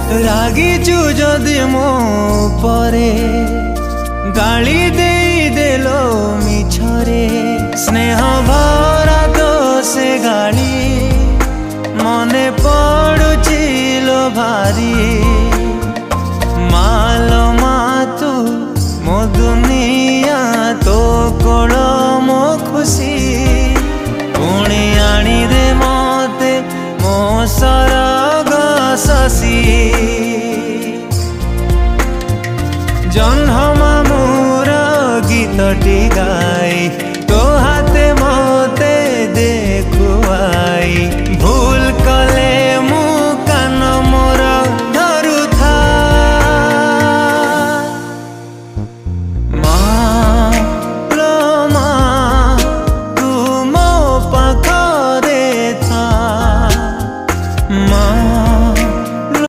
रागिचु जदि मो परे गाली दे देलो मिछरे स्नेह भरा तो से गाली मने पड़ुची लो भारी मालो मातु मो दुनिया तो कोल मो खुशी पुणी आनी दे मते मो सरग शशि जन्म मामुर गीतटी गा